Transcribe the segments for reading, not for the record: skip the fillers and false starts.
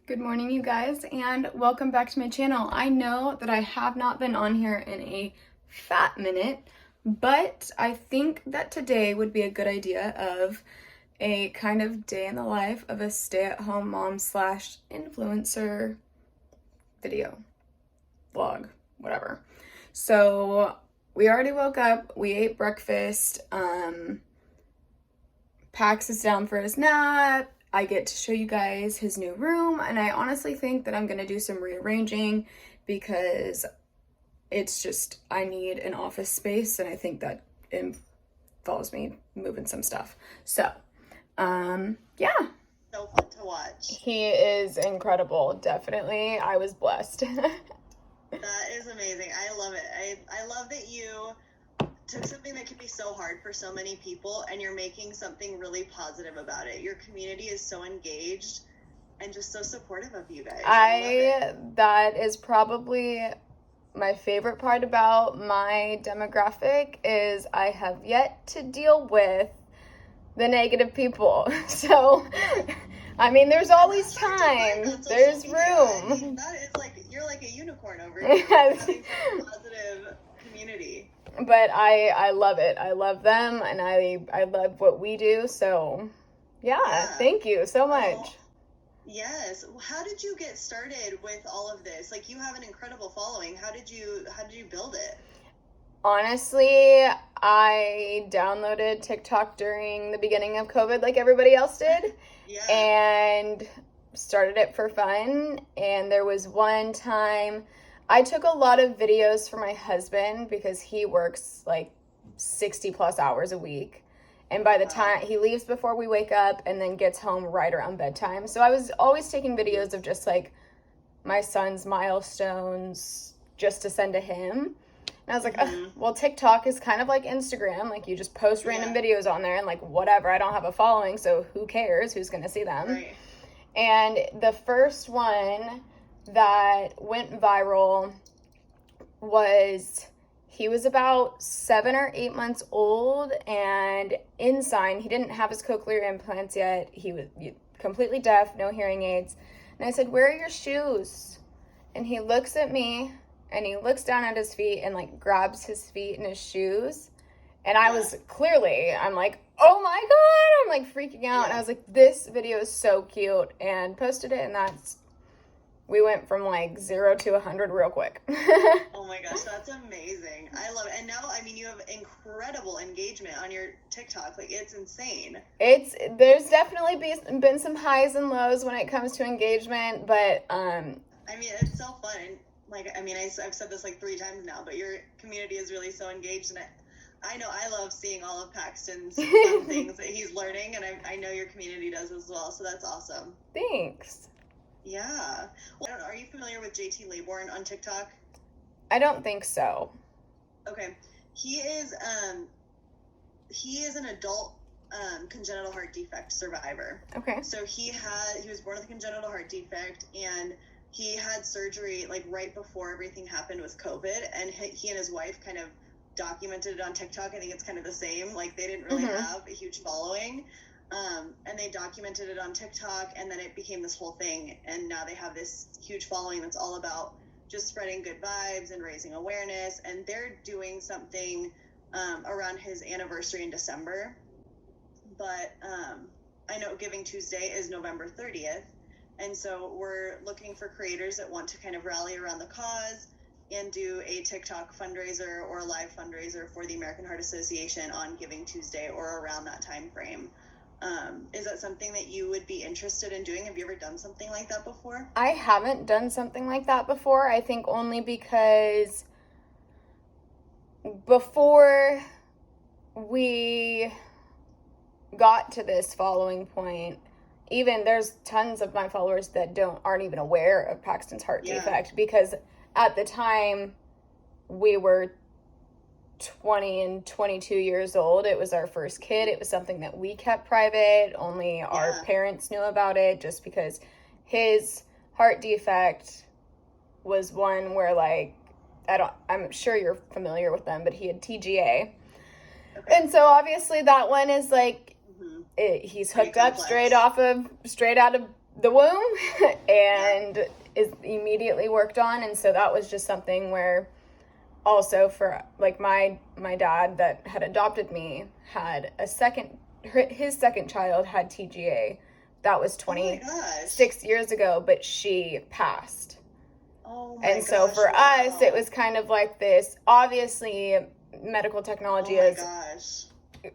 Good morning, you guys, and welcome back to my channel. I know that I have not been on here in a fat minute, but I think that today would be a good idea of a kind of day in the life of a stay-at-home mom slash influencer video, vlog, whatever. So we already woke up, we ate breakfast, Pax is down for his nap. I get to show you guys his new room, and I honestly think that I'm going to do some rearranging because it's just, I need an office space, and I think that involves me moving some stuff. So, yeah. So fun to watch. He is incredible, definitely. I was blessed. That is amazing. I love it. I love that you took something that can be so hard for so many people and you're making something really positive about it. Your community is so engaged and just so supportive of you guys. That is probably my favorite part about my demographic is I have yet to deal with the negative people. So, I mean, there's always time. There's room. I mean, that is like, you're like a unicorn over here. Having a positive community. But I love it. I love them, and I love what we do. So, yeah. Thank you so much. Well, yes. How did you get started with all of this? Like, you have an incredible following. How did you build it? Honestly, I downloaded TikTok during the beginning of COVID, like everybody else did, and started it for fun. And there was one time I took a lot of videos for my husband because he works like 60 plus hours a week. And by the time he leaves before we wake up and then gets home right around bedtime. So I was always taking videos of just like my son's milestones just to send to him. And I was like, well, TikTok is kind of like Instagram. Like you just post random videos on there and like whatever. I don't have a following, so who cares? Who's going to see them? Right. And the first one that went viral was he was about 7 or 8 months old, and Ensign, he didn't have his cochlear implants yet. He was completely deaf, no hearing aids. And I said, "Where are your shoes?" And he looks at me and he looks down at his feet and like grabs his feet and his shoes. And I was I'm like, oh my God, I'm like freaking out. And I was like, this video is so cute, and posted it, and we went from like 0 to 100 real quick. Oh my gosh, that's amazing. I love it. And now, I mean, you have incredible engagement on your TikTok. Like, it's insane. There's definitely been some highs and lows when it comes to engagement, but I mean, it's so fun. And like, I mean, I've said this like 3 times now, but your community is really so engaged, and I know I love seeing all of Paxton's fun things that he's learning, and I know your community does as well, so that's awesome. Thanks. Yeah. Well, I don't know, are you familiar with JT Laybourne on TikTok? I don't think so. Okay. He is an adult congenital heart defect survivor. Okay. So he was born with a congenital heart defect, and he had surgery like right before everything happened with COVID, and he and his wife kind of documented it on TikTok. I think it's kind of the same. Like, they didn't really have a huge following. And they documented it on TikTok, and then it became this whole thing, and now they have this huge following that's all about just spreading good vibes and raising awareness, and they're doing something around his anniversary in December, but I know Giving Tuesday is November 30th, and so we're looking for creators that want to kind of rally around the cause and do a TikTok fundraiser or a live fundraiser for the American Heart Association on Giving Tuesday or around that time frame. Is that something that you would be interested in doing? Have you ever done something like that before? I haven't done something like that before. I think only because before we got to this following point, even there's tons of my followers that aren't even aware of Paxton's heart defect, because at the time we were 20 and 22 years old. It was our first kid. It was something that we kept private. Only our parents knew about it, just because his heart defect was one where, like, I'm sure you're familiar with them, but he had TGA. Okay. And so obviously that one is like, he's hooked up straight out of the womb and is immediately worked on. And so that was just something where also for like my dad that had adopted me had his second child had TGA. That was 26 years ago, but she passed. Oh my And so gosh, for wow. us, it was kind of like this, obviously medical technology has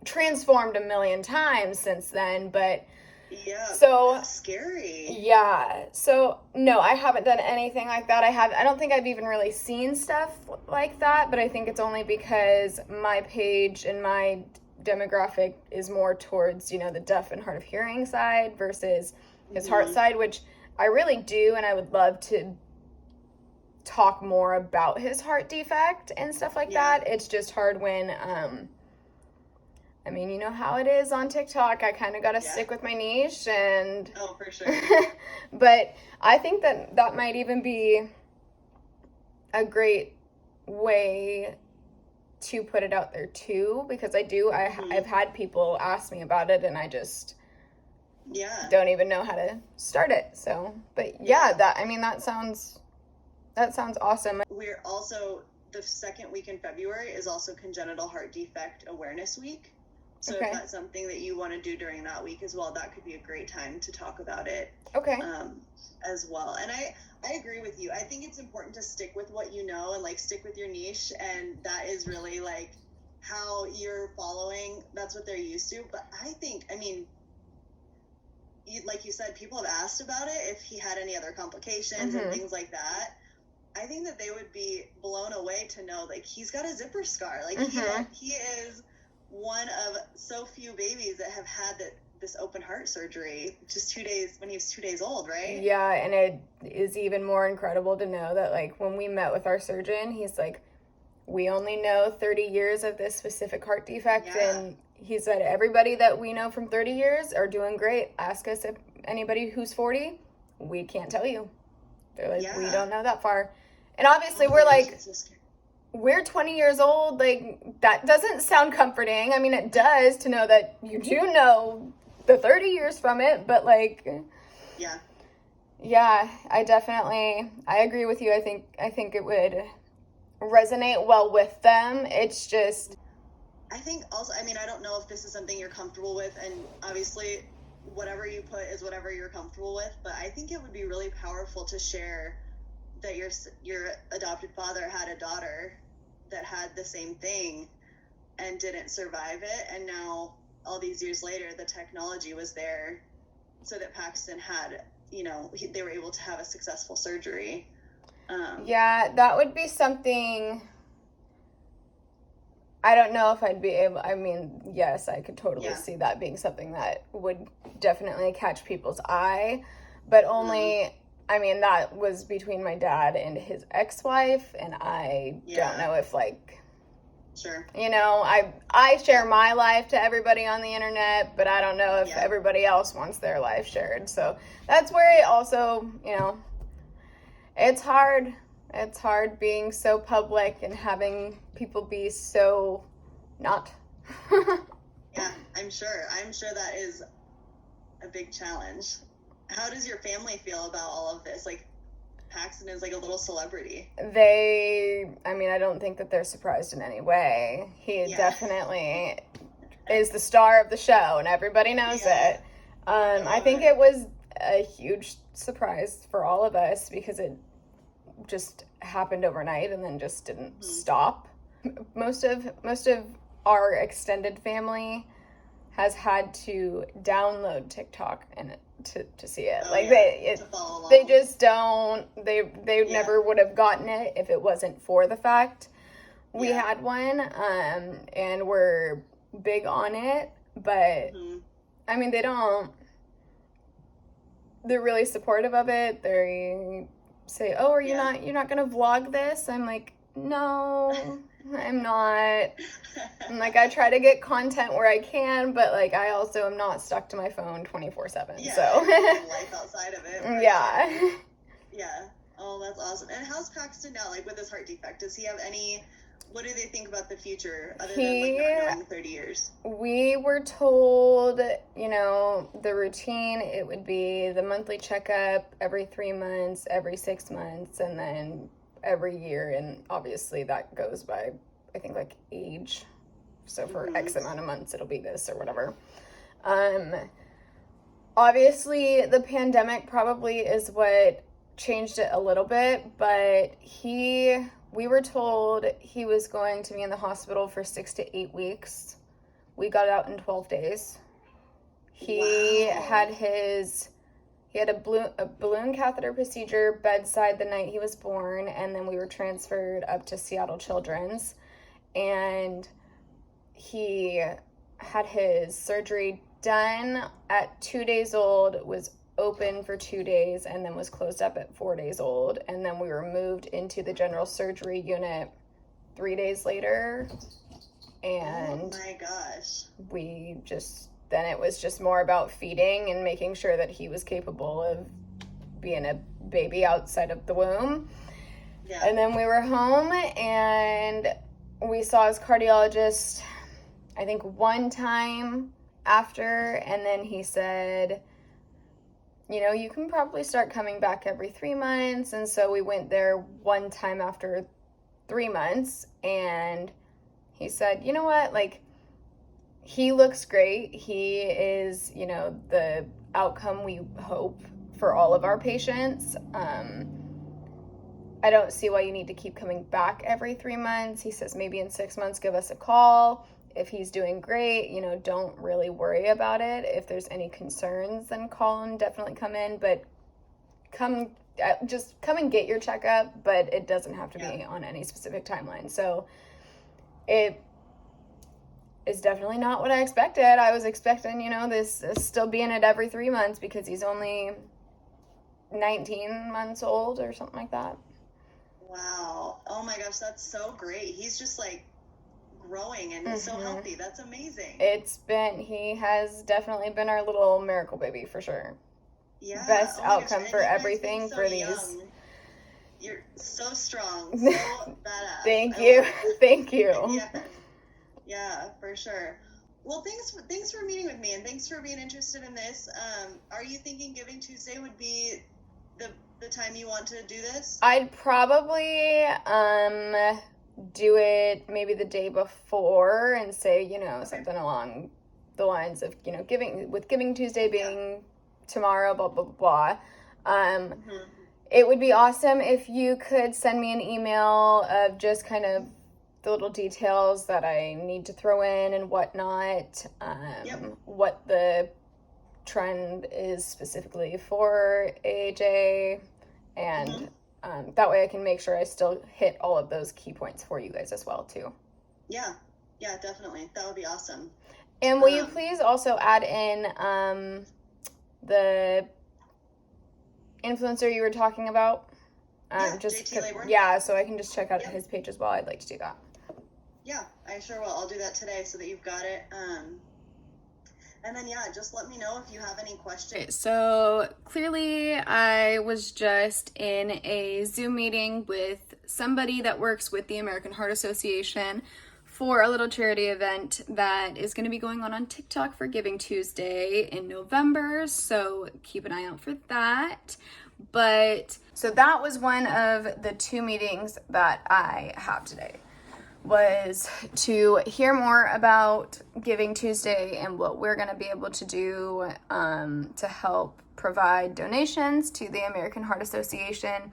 transformed a million times since then, but yeah, so that's scary. Yeah. So no, I haven't done anything like that. I don't think I've even really seen stuff like that, but I think it's only because my page and my demographic is more towards, you know, the deaf and hard of hearing side versus his heart side, which I really do, and I would love to talk more about his heart defect and stuff like that. It's just hard when I mean, you know how it is on TikTok. I kind of got to stick with my niche and... Oh, for sure. But I think that might even be a great way to put it out there too, because I've had people ask me about it and I just don't even know how to start it. So, but that sounds awesome. We're also, the second week in February is also Congenital Heart Defect Awareness Week. So if that's something that you want to do during that week as well, that could be a great time to talk about it. As well. And I agree with you. I think it's important to stick with what you know and like stick with your niche, and that is really like how you're following. That's what they're used to. But I think, I mean, like you said, people have asked about it if he had any other complications and things like that. I think that they would be blown away to know like he's got a zipper scar. Like he is one of so few babies that have had this open heart surgery just 2 days when he was 2 days old, right? Yeah, and it is even more incredible to know that like when we met with our surgeon, he's like, we only know 30 years of this specific heart defect, and he said everybody that we know from 30 years are doing great. Ask us if anybody who's 40, we can't tell you. They're like, we don't know that far. And obviously we're like, we're 20 years old, like, that doesn't sound comforting. I mean, it does to know that you do know the 30 years from it, but, like... Yeah, I agree with you. I think it would resonate well with them. It's just... I think also, I mean, I don't know if this is something you're comfortable with, and obviously whatever you put is whatever you're comfortable with, but I think it would be really powerful to share that your adopted father had a daughter that had the same thing and didn't survive it, and now all these years later the technology was there so that Paxton had, you know, they were able to have a successful surgery. That would be something. I don't know if I'd be able, I mean, yes, I could totally see that being something that would definitely catch people's eye, but only I mean, that was between my dad and his ex-wife, and I don't know if, like, you know, I share my life to everybody on the internet, but I don't know if everybody else wants their life shared. So that's where it also, you know, it's hard. It's hard being so public and having people be so not. Yeah, I'm sure that is a big challenge. How does your family feel about all of this? Like, Paxton is like a little celebrity. I don't think that they're surprised in any way. He definitely is the star of the show, and everybody knows it. I think it was a huge surprise for all of us because it just happened overnight and then just didn't stop. Most of our extended family has had to download TikTok and to see it. They just don't. They never would have gotten it if it wasn't for the fact we had one. And we're big on it, but I mean, they're really supportive of it. They say, "Oh, you're not gonna vlog this?" I'm like, "No, I'm not." I'm like, I try to get content where I can, but like I also am not stuck to my phone 24/7. Yeah, so life outside of it. Yeah. Sure. Yeah. Oh, that's awesome. And how's Paxton now? Like with his heart defect, does he have any What do they think about the future, other than like not knowing 30 years? We were told, you know, the routine, it would be the monthly checkup every 3 months, every 6 months, and then every year. And obviously that goes by, I think, like age. So for X amount of months, it'll be this or whatever. Obviously the pandemic probably is what changed it a little bit, but we were told he was going to be in the hospital for 6 to 8 weeks. We got out in 12 days. He had a balloon catheter procedure bedside the night he was born, and then we were transferred up to Seattle Children's, and he had his surgery done at 2 days old, was open for 2 days, and then was closed up at 4 days old, and then we were moved into the general surgery unit 3 days later, and oh my gosh, then it was just more about feeding and making sure that he was capable of being a baby outside of the womb. And then we were home, and we saw his cardiologist, I think, one time after, and then he said, you know, you can probably start coming back every 3 months. And so we went there one time after 3 months, and he said, you know what, like, he looks great. He is, you know, the outcome we hope for all of our patients. I don't see why you need to keep coming back every 3 months. He says maybe in 6 months, give us a call. If he's doing great, you know, don't really worry about it. If there's any concerns, then call and definitely come in. But just come and get your checkup, but it doesn't have to be on any specific timeline. So it is definitely not what I expected. I was expecting, you know, this still being at every 3 months because he's only 19 months old or something like that. Wow. Oh my gosh, that's so great. He's just like growing and so healthy. That's amazing. He has definitely been our little miracle baby for sure. Yeah. Best outcome for everything for these. Young. You're so strong, so badass. Thank you. Yeah, for sure. Well, thanks for meeting with me, and thanks for being interested in this. Are you thinking Giving Tuesday would be the time you want to do this? I'd probably do it maybe the day before and say, you know, something along the lines of, you know, Giving Tuesday being tomorrow, blah, blah, blah, blah. It would be awesome if you could send me an email of just kind of the little details that I need to throw in and whatnot, what the trend is specifically for AHA, and that way I can make sure I still hit all of those key points for you guys as well too. Yeah, definitely. That would be awesome. And will you please also add in the influencer you were talking about? JT Laybourne. Yeah, so I can just check out his page as well. I'd like to do that. Yeah, I sure will. I'll do that today so that you've got it. And then, just let me know if you have any questions. Okay, so clearly I was just in a Zoom meeting with somebody that works with the American Heart Association for a little charity event that is going to be going on TikTok for Giving Tuesday in November. So keep an eye out for that. So that was one of the 2 meetings that I have today, was to hear more about Giving Tuesday and what we're going to be able to do to help provide donations to the American Heart Association.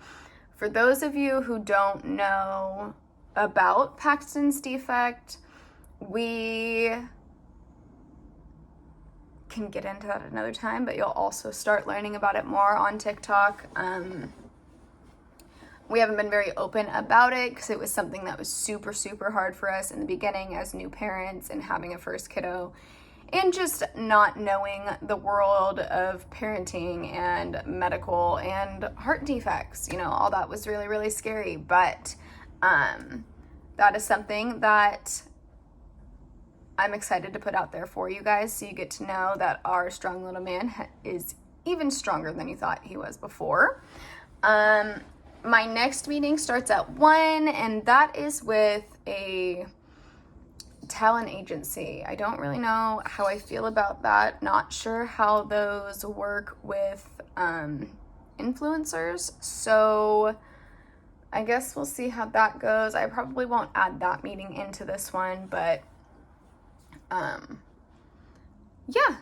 For those of you who don't know about Paxton's defect, we can get into that another time, but you'll also start learning about it more on TikTok. We haven't been very open about it because it was something that was super, super hard for us in the beginning as new parents and having a first kiddo, and just not knowing the world of parenting and medical and heart defects. You know, all that was really, really scary. But that is something that I'm excited to put out there for you guys, so you get to know that our strong little man is even stronger than you thought he was before. my next meeting starts at 1, and that is with a talent agency. I don't really know how I feel about that. Not sure how those work with influencers. So I guess we'll see how that goes. I probably won't add that meeting into this one, but yeah.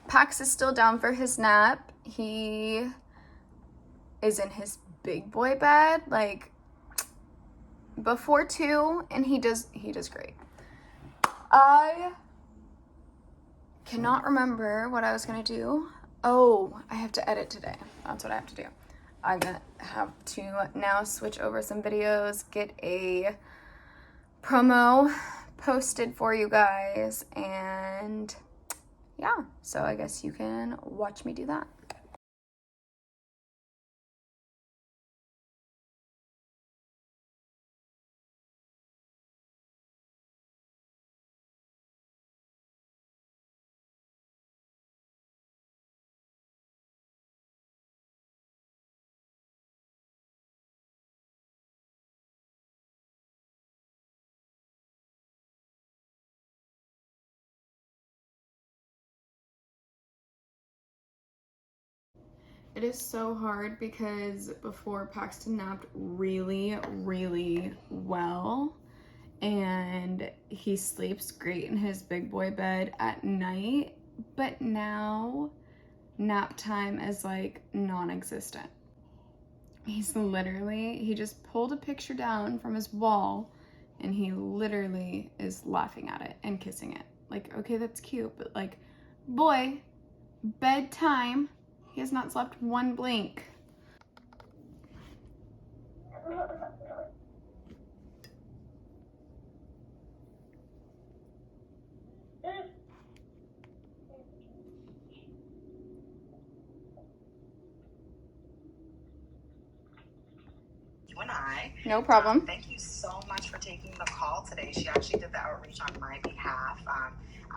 Pax is still down for his nap. He is in his big boy bed, like before 2, and he does great. I cannot remember what I was gonna do. Oh, I have to edit today. That's what I have to do. I'm gonna have to now switch over some videos, get a promo posted for you guys, and yeah, so I guess you can watch me do that. It is so hard because before Paxton napped really, really well, and he sleeps great in his big boy bed at night, but now nap time is like non-existent. He just pulled a picture down from his wall and he literally is laughing at it and kissing it. Like, okay, that's cute, but like, boy, bedtime. He has not slept one blink. And I. No problem. Thank you so much for taking the call today. She actually did the outreach on my behalf.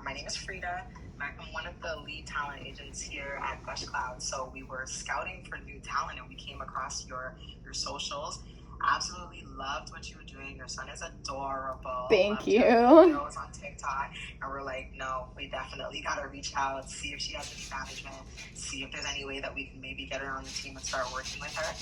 My name is Frida. I'm one of the lead talent agents here at Gush Cloud. So we were scouting for new talent and we came across your socials. Absolutely loved what you were doing. Your son is adorable. Thank you. Videos on TikTok, and we're like, no, we definitely gotta reach out, see if she has any management, see if there's any way that we can maybe get her on the team and start working with her.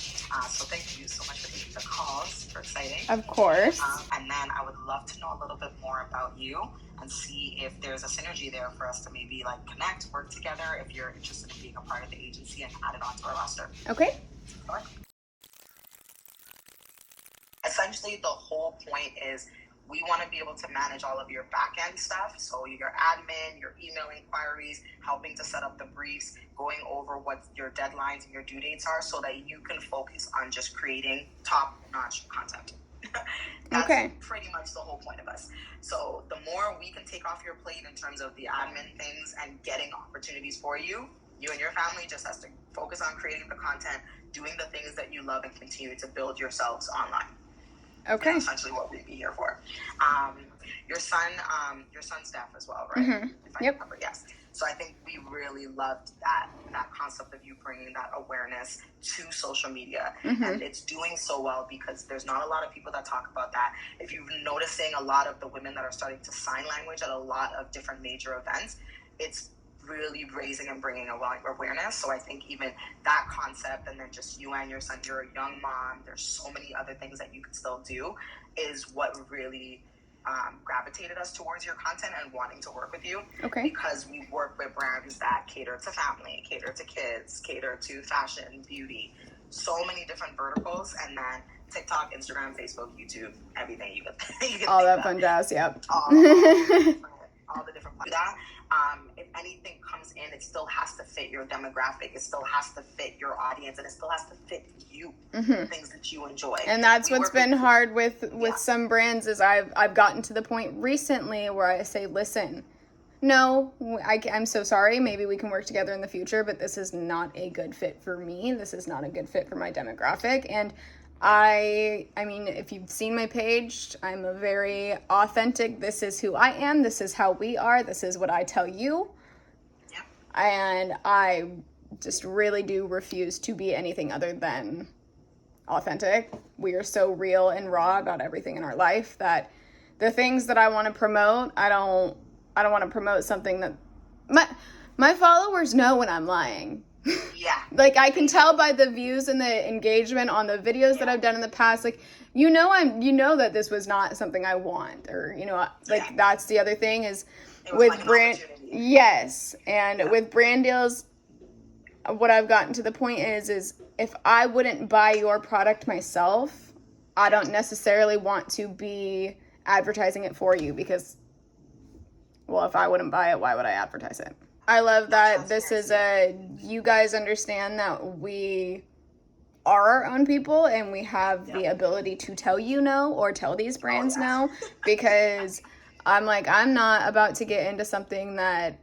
So thank you so much for taking the calls. Super exciting. Of course. And then I would love to know a little bit more about you and see if there's a synergy there for us to maybe like connect, work together. If you're interested in being a part of the agency and add it onto our roster. Okay. All right. Essentially, the whole point is we want to be able to manage all of your back-end stuff. So your admin, your email inquiries, helping to set up the briefs, going over what your deadlines and your due dates are so that you can focus on just creating top-notch content. That's okay. Pretty much the whole point of us. So the more we can take off your plate in terms of the admin things and getting opportunities for you, you and your family just has to focus on creating the content, doing the things that you love, and continue to build yourselves online. Okay. That's essentially what we'd be here for. Your son's deaf as well, right? Mm-hmm. If I remember, yes. So I think we really loved that concept of you bringing that awareness to social media. Mm-hmm. And it's doing so well because there's not a lot of people that talk about that. If you've been noticing a lot of the women that are starting to sign language at a lot of different major events, it's really raising and bringing awareness. So I think even that concept, and then just you and your son, you're a young mom, there's so many other things that you could still do, is what really gravitated us towards your content and wanting to work with you. Okay. Because we work with brands that cater to family, cater to kids, cater to fashion, beauty, so many different verticals, and then TikTok, Instagram, Facebook, YouTube, everything you can all think that of. Fun jazz, yep. All the different if anything comes in, it still has to fit your demographic. It still has to fit your audience, and it still has to fit you. Mm-hmm. Things that you enjoy. And that's what's been hard with some brands is I've gotten to the point recently where I say, listen, no, I'm so sorry. Maybe we can work together in the future, but this is not a good fit for me. This is not a good fit for my demographic. And I mean, if you've seen my page, I'm a very authentic, this is who I am, this is how we are, this is what I tell you. Yeah. And I just really do refuse to be anything other than authentic. We are so real and raw about everything in our life that the things that I want to promote, I don't want to promote something that my followers know when I'm lying. Yeah. Like, I can tell by the views and the engagement on the videos that I've done in the past. Like, you know that this was not something I want, or, you know, like, that's the other thing is with like brand. Yes. And with brand deals, what I've gotten to the point is if I wouldn't buy your product myself, I don't necessarily want to be advertising it for you, because, well, if I wouldn't buy it, why would I advertise it? I love that this is you guys understand that we are our own people and we have the ability to tell you no, or tell these brands no, because I'm like, I'm not about to get into something that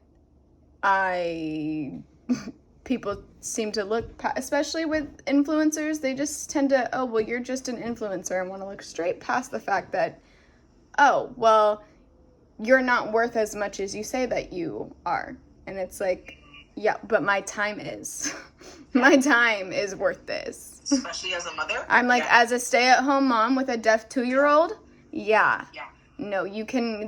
people seem to look, especially with influencers, they just tend to, oh, well, you're just an influencer, and want to look straight past the fact that, oh, well, you're not worth as much as you say that you are. And it's like, yeah, but my time is. My time is worth this. Especially as a mother. I'm like, as a stay-at-home mom with a deaf 2-year-old, no, you can,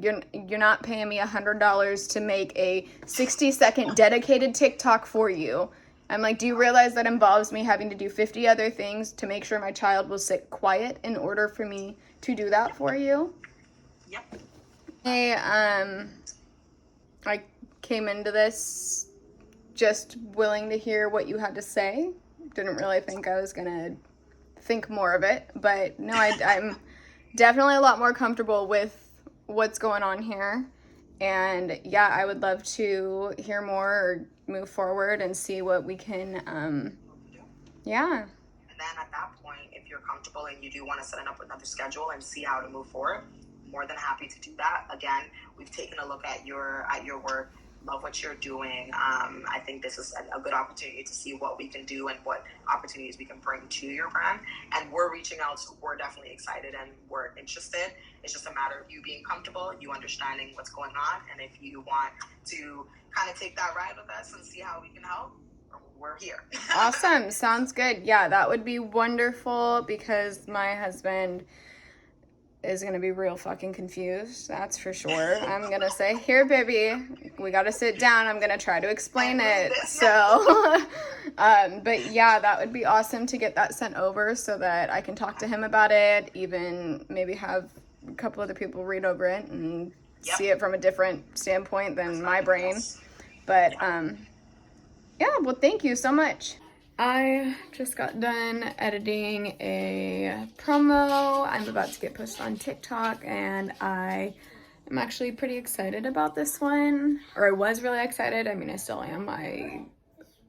you're not paying me $100 to make a 60-second dedicated TikTok for you. I'm like, do you realize that involves me having to do 50 other things to make sure my child will sit quiet in order for me to do that for you? Yep. Hey, I came into this just willing to hear what you had to say. Didn't really think I was gonna think more of it, but no, I'm definitely a lot more comfortable with what's going on here. And yeah, I would love to hear more or move forward and see what we can, yeah. And then at that point, if you're comfortable and you do want to set up another schedule and see how to move forward, more than happy to do that. Again, we've taken a look at your work, love what you're doing. I think this is a good opportunity to see what we can do and what opportunities we can bring to your brand. And we're reaching out, so we're definitely excited and we're interested. It's just a matter of you being comfortable, you understanding what's going on, and if you want to kind of take that ride with us and see how we can help, we're here. Awesome. Sounds good. Yeah, that would be wonderful, because my husband is going to be real fucking confused. That's for sure. I'm going to say, here, baby, we got to sit down. I'm going to try to explain it. So, but yeah, that would be awesome to get that sent over so that I can talk to him about it, even maybe have a couple other people read over it and see it from a different standpoint than my brain. But, yeah, well, thank you so much. I just got done editing a promo. I'm about to get posted on TikTok, and I am actually pretty excited about this one. Or I was really excited. I mean, I still am. I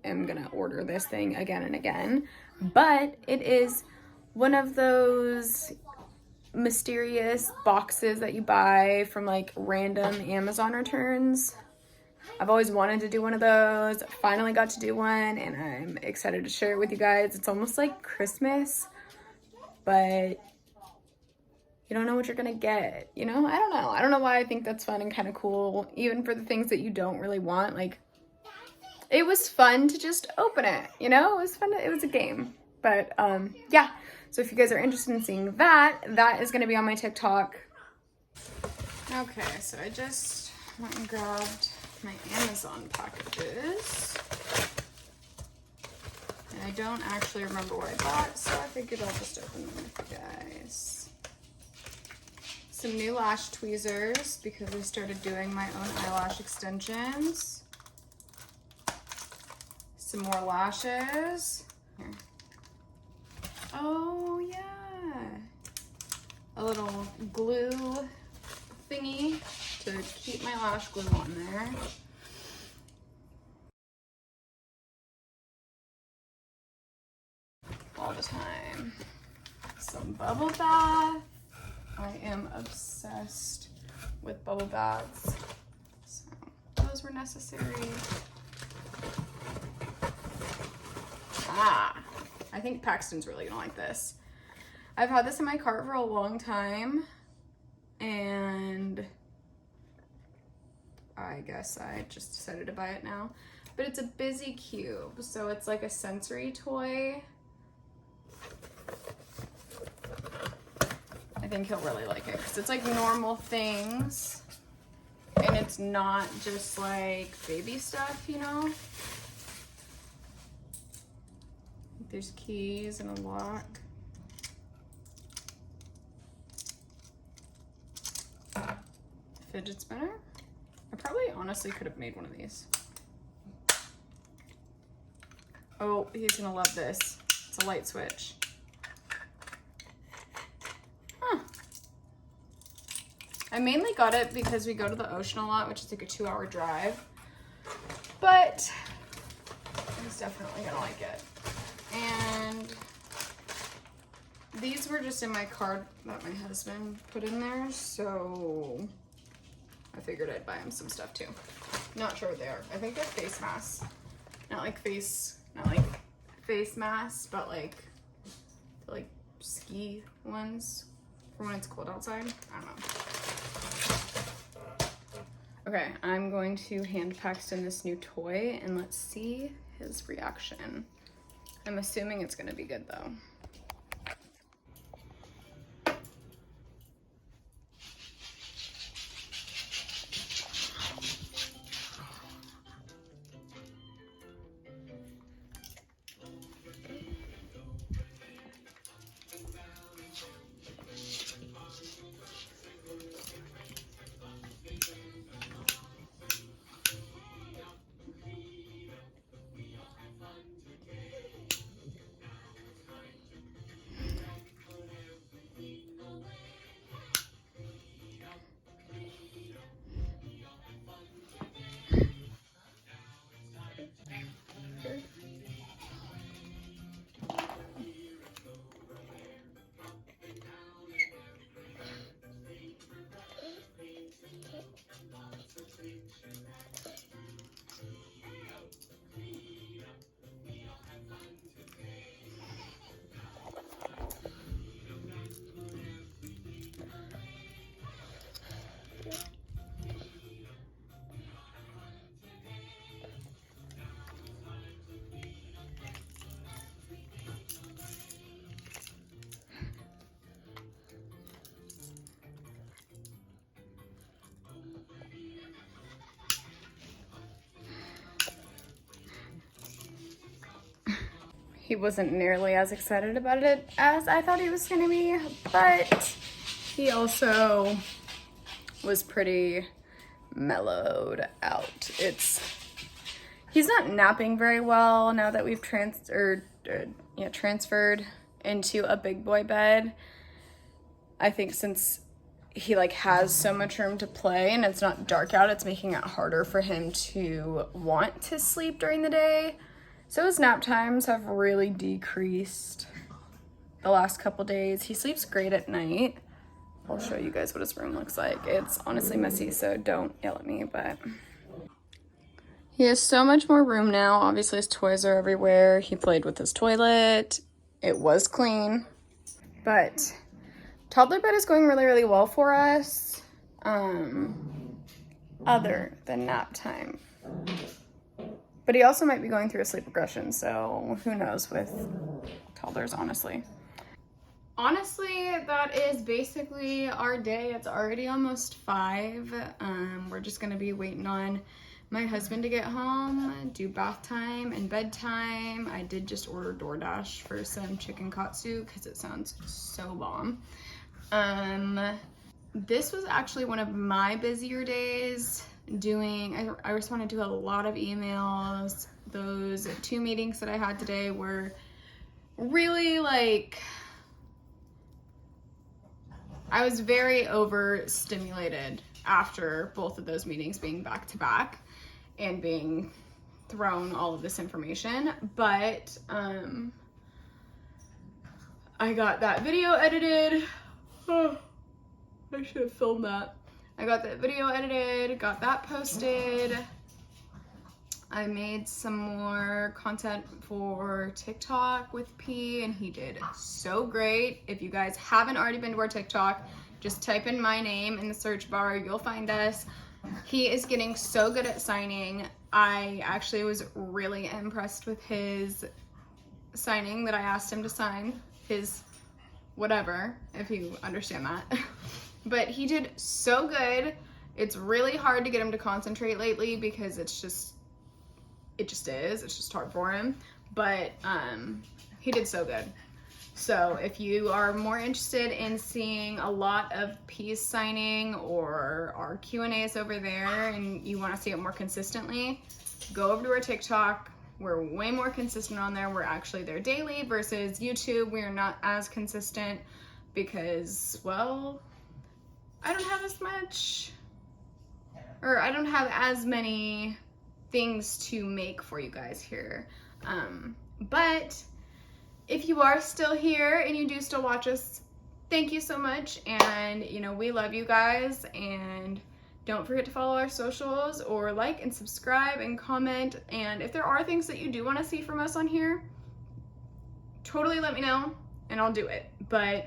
am gonna order this thing again and again. But it is one of those mysterious boxes that you buy from like random Amazon returns. I've always wanted to do one of those. Finally got to do one, and I'm excited to share it with you guys. It's almost like Christmas, but you don't know what you're gonna get, you know? I don't know. I don't know why I think that's fun and kind of cool, even for the things that you don't really want. Like, it was fun to just open it, you know? It was fun. It was a game. But, yeah. So if you guys are interested in seeing that, that is gonna be on my TikTok. Okay, so I just went and grabbed my Amazon packages, and I don't actually remember what I bought, so I figured I'll just open them with you guys. Some new lash tweezers, because I started doing my own eyelash extensions. Some more lashes. Here. Oh yeah, a little glue thingy to keep my lash glue on there. All the time. Some bubble bath. I am obsessed with bubble baths. So those were necessary. I think Paxton's really gonna like this. I've had this in my cart for a long time, and I guess I just decided to buy it now. But it's a busy cube, so it's like a sensory toy. think he'll really like it because it's like normal things and it's not just like baby stuff, you know? There's keys and a lock. Fidget spinner. I probably honestly could have made one of these. Oh, he's gonna love this. It's a light switch. Huh. I mainly got it because we go to the ocean a lot, which is like a 2-hour drive. But he's definitely gonna like it. And these were just in my card that my husband put in there, so I figured I'd buy him some stuff too. Not sure what they are. I think they're face masks. Not like face masks, but like ski ones for when it's cold outside. I don't know. Okay, I'm going to hand Paxton this new toy and let's see his reaction. I'm assuming it's gonna be good though. He wasn't nearly as excited about it as I thought he was gonna be, but he also was pretty mellowed out. He's not napping very well now that we've transferred into a big boy bed. I think since he like has so much room to play and it's not dark out, it's making it harder for him to want to sleep during the day. So his nap times have really decreased the last couple days. He sleeps great at night. I'll show you guys what his room looks like. It's honestly messy, so don't yell at me, but he has so much more room now. Obviously his toys are everywhere. He played with his toilet. It was clean, but toddler bed is going really, really well for us, other than nap time. But he also might be going through a sleep regression, so who knows with toddlers, honestly. Honestly, that is basically our day. It's already almost 5. We're just gonna be waiting on my husband to get home, do bath time and bedtime. I did just order DoorDash for some chicken katsu because it sounds so bomb. This was actually one of my busier days. I responded to a lot of emails. Those 2 meetings that I had today were really like, I was very overstimulated after both of those meetings being back to back and being thrown all of this information. But I got that video edited. Oh, I should have filmed that. I got that video edited, got that posted. I made some more content for TikTok with P, and he did so great. If you guys haven't already been to our TikTok, just type in my name in the search bar, you'll find us. He is getting so good at signing. I actually was really impressed with his signing that I asked him to sign. His whatever, if you understand that. But he did so good. It's really hard to get him to concentrate lately because it just is. It's just hard for him. But he did so good. So if you are more interested in seeing a lot of piece signing or our Q&As over there and you want to see it more consistently, go over to our TikTok. We're way more consistent on there. We're actually there daily versus YouTube. We are not as consistent because, well, I don't have as much, or I don't have as many things to make for you guys here. But if you are still here and you do still watch us, thank you so much. And, you know, we love you guys. And don't forget to follow our socials or like and subscribe and comment. And if there are things that you do want to see from us on here, totally let me know and I'll do it. But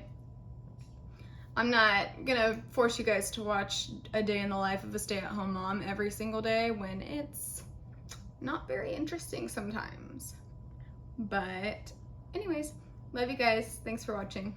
I'm not gonna force you guys to watch a day in the life of a stay-at-home mom every single day when it's not very interesting sometimes. But anyways, love you guys. Thanks for watching.